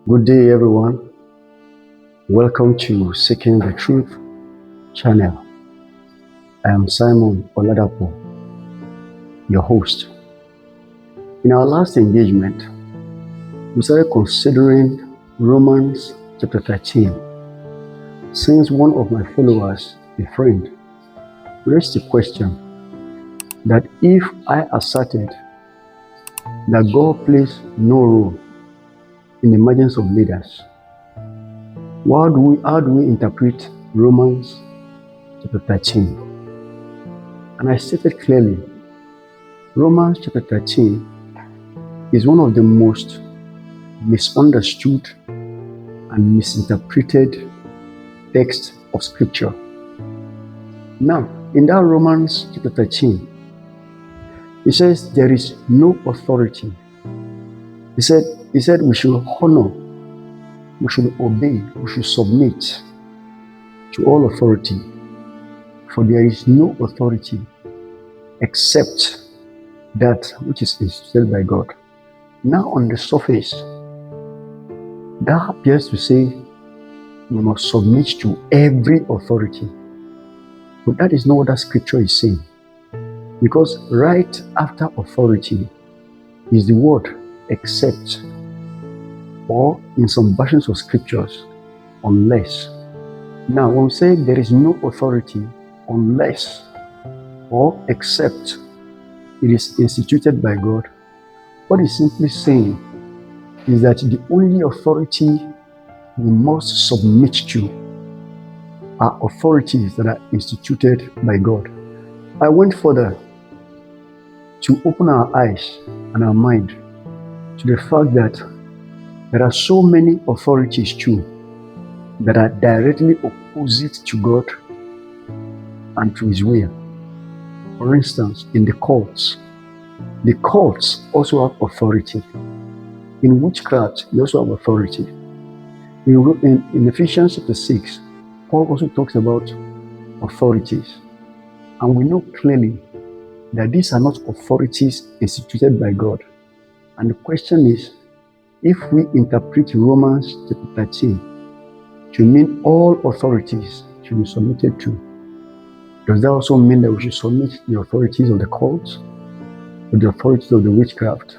Good day, everyone. Welcome to Seeking the Truth channel. I am Simon Oladapo, your host. In our last engagement, we started considering Romans chapter 13. Since one of my followers, a friend, raised the question that if I asserted that God plays no role in the emergence of leaders, how do we interpret Romans chapter 13? And I stated clearly, Romans chapter 13 is one of the most misunderstood and misinterpreted texts of Scripture. Now, in that Romans chapter 13, it says there is no authority. He said we should honor, we should obey, we should submit to all authority, for there is no authority except that which is instituted by God. Now, on the surface, that appears to say we must submit to every authority. But that is not what that scripture is saying. Because right after authority is the word except, or in some versions of scriptures, unless. Now, when we say there is no authority unless or except it is instituted by God, what it's simply saying is that the only authority we must submit to are authorities that are instituted by God. I went further to open our eyes and our mind to the fact that there are so many authorities too that are directly opposite to God and to His will. For instance, in the cults also have authority. In witchcraft, they also have authority. In Ephesians chapter 6, Paul also talks about authorities. And we know clearly that these are not authorities instituted by God. And the question is, if we interpret Romans chapter 13 to mean all authorities should be submitted to, does that also mean that we should submit the authorities of the cults, or the authorities of the witchcraft,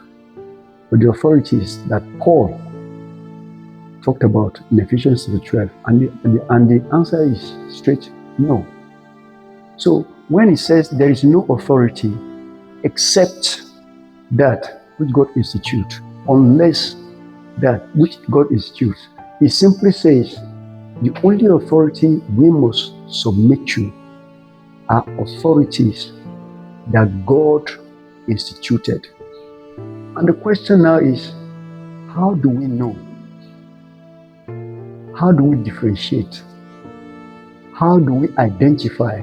or the authorities that Paul talked about in Ephesians 12? And the answer is straight no. So when it says there is no authority except that which God institutes, unless that which God institutes, it simply says the only authority we must submit to are authorities that God instituted. And the question now is, how do we know? How do we differentiate? How do we identify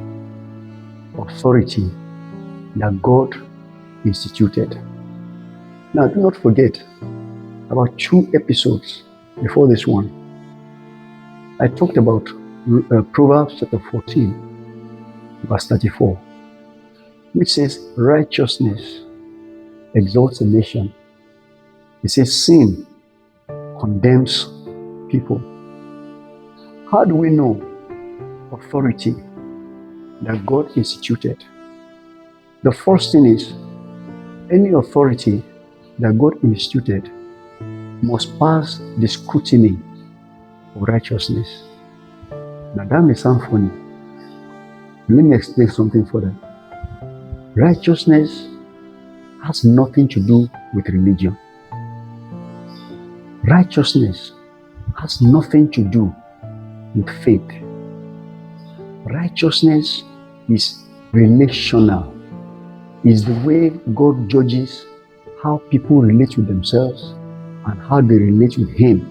authority that God instituted? Now, do not forget, about 2 episodes before this one, I talked about Proverbs chapter 14, verse 34, which says, righteousness exalts a nation. It says, sin condemns people. How do we know authority that God instituted? The first thing is, any authority that God instituted must pass the scrutiny of righteousness. Now that may sound funny. Let me explain something further. Righteousness has nothing to do with religion. Righteousness has nothing to do with faith. Righteousness is relational. It's the way God judges how people relate with themselves and how they relate with Him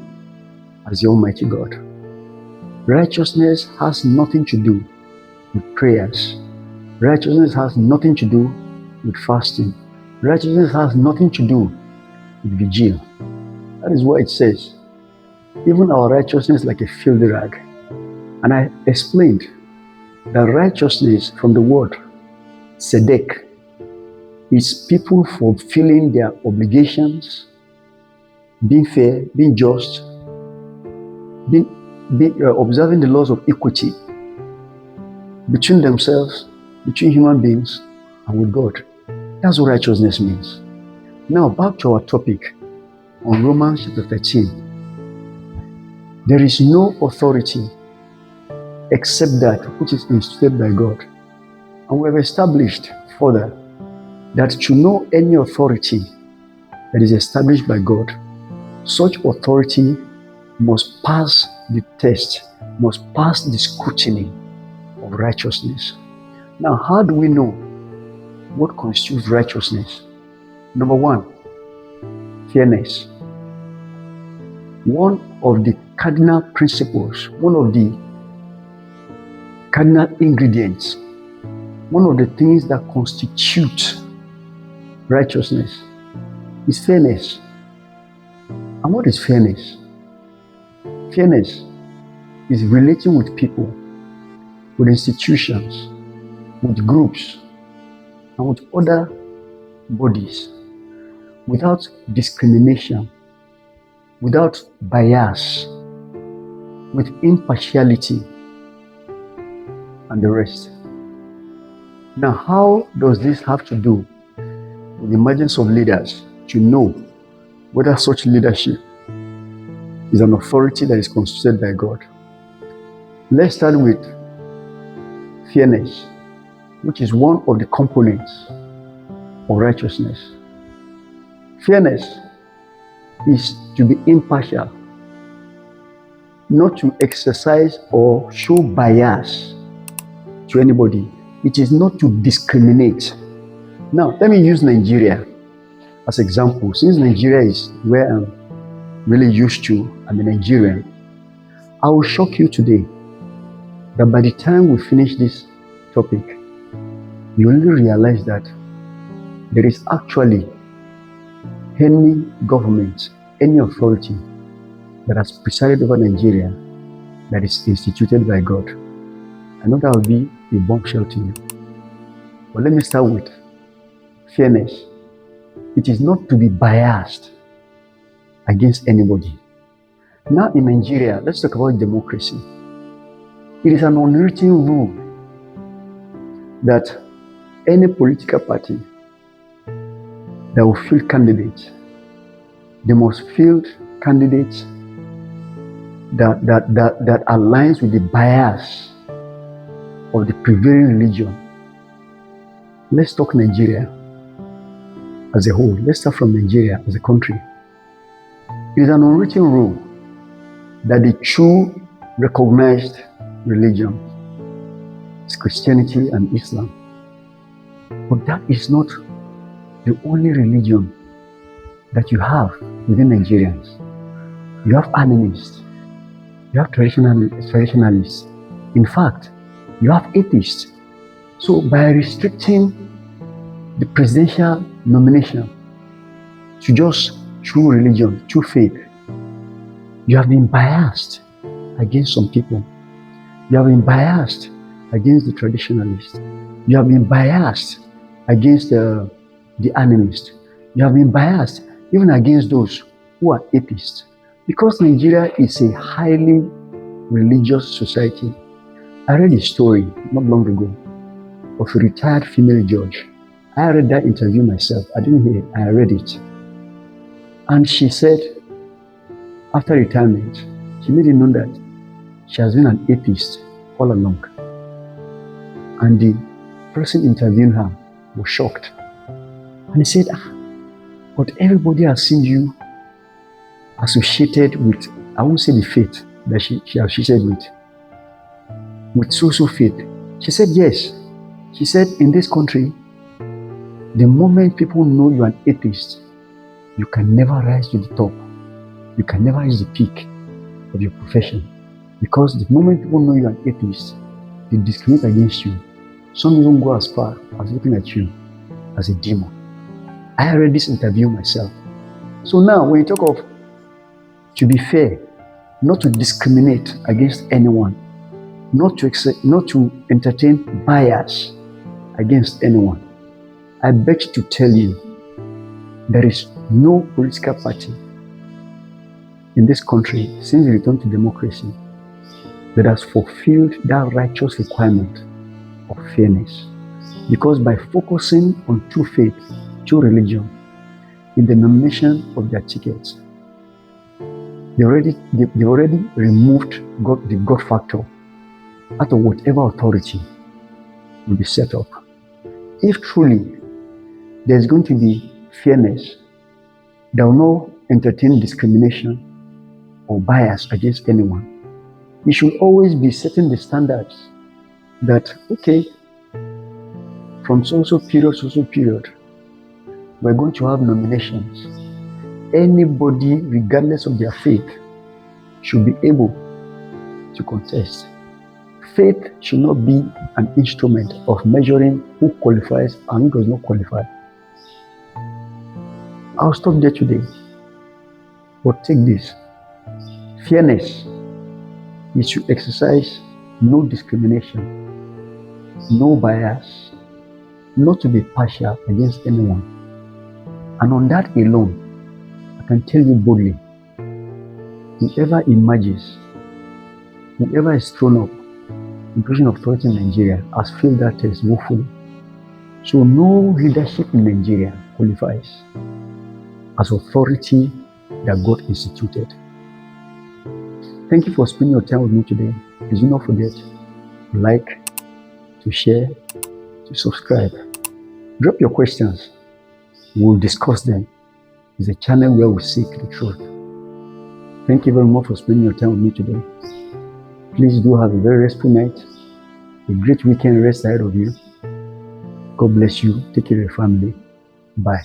as the Almighty God. Righteousness has nothing to do with prayers. Righteousness has nothing to do with fasting. Righteousness has nothing to do with vigil. That is why it says, even our righteousness is like a filthy rag. And I explained that righteousness from the word tzedek is people fulfilling their obligations, being fair, being just, observing the laws of equity between themselves, between human beings, and with God. That's what righteousness means. Now, back to our topic on Romans chapter 13. There is no authority except that which is instituted by God. And we have established further that to know any authority that is established by God, such authority must pass the test, must pass the scrutiny of righteousness. Now, how do we know what constitutes righteousness? Number one, fairness. One of the cardinal principles, one of the cardinal ingredients, one of the things that constitute righteousness is fairness. And what is fairness? Fairness is relating with people, with institutions, with groups, and with other bodies without discrimination, without bias, with impartiality, and the rest. Now, how does this have to do with the emergence of leaders to know whether such leadership is an authority that is constituted by God? Let's start with fairness, which is one of the components of righteousness. Fairness is to be impartial, not to exercise or show bias to anybody. It is not to discriminate. Now, let me use Nigeria as an example. Since Nigeria is where I'm really used to, I'm a Nigerian, I will shock you today that by the time we finish this topic, you will realize that there is actually any government, any authority that has presided over Nigeria that is instituted by God. I know that will be a bombshell to you. But let me start with fairness. It is not to be biased against anybody. Now in Nigeria, let's talk about democracy. It is an unwritten rule that any political party that will field candidates, they must field candidates that aligns with the bias of the prevailing religion. Let's talk Nigeria as a whole. Let's start from Nigeria as a country. It is an unwritten rule that the true recognized religion is Christianity and Islam. But that is not the only religion that you have within Nigerians. You have animists, you have traditionalists. In fact, you have atheists. So by restricting the presidential nomination to just true religion, true faith, you have been biased against some people. You have been biased against the traditionalists. You have been biased against the animists. You have been biased even against those who are atheists. Because Nigeria is a highly religious society. I read a story not long ago of a retired female judge. I read that interview myself. I didn't hear it, I read it. And she said, after retirement, she made it known that she has been an atheist all along. And the person interviewing her was shocked. And he said, but everybody has seen you associated with, I won't say the faith that she associated with so faith. She said, yes. She said, in this country, the moment people know you are an atheist, you can never rise to the top. You can never reach the peak of your profession. Because the moment people know you are an atheist, they discriminate against you. Some even go as far as looking at you as a demon. I read this interview myself. So now, when you talk of to be fair, not to discriminate against anyone, not to entertain bias against anyone, I beg to tell you, there is no political party in this country since the return to democracy that has fulfilled that righteous requirement of fairness. Because by focusing on true faith, true religion, in the nomination of their tickets, they already removed the God factor out of whatever authority will be set up. If truly there's going to be fairness, there will not entertain discrimination or bias against anyone. You should always be setting the standards that, okay, from so-so period, we're going to have nominations. Anybody, regardless of their faith, should be able to contest. Faith should not be an instrument of measuring who qualifies and who does not qualify. I'll stop there today. But take this. Fairness is to exercise no discrimination, no bias, not to be partial against anyone. And on that alone, I can tell you boldly, whoever emerges, whoever is thrown up in position of authority in Nigeria has failed that test woefully. So no leadership in Nigeria qualifies as authority that God instituted. Thank you for spending your time with me today. Please do not forget to like, to share, to subscribe. Drop your questions. We'll discuss them. It's a channel where we seek the truth. Thank you very much for spending your time with me today. Please do have a very restful night. A great weekend rest ahead of you. God bless you. Take care of your family. Bye.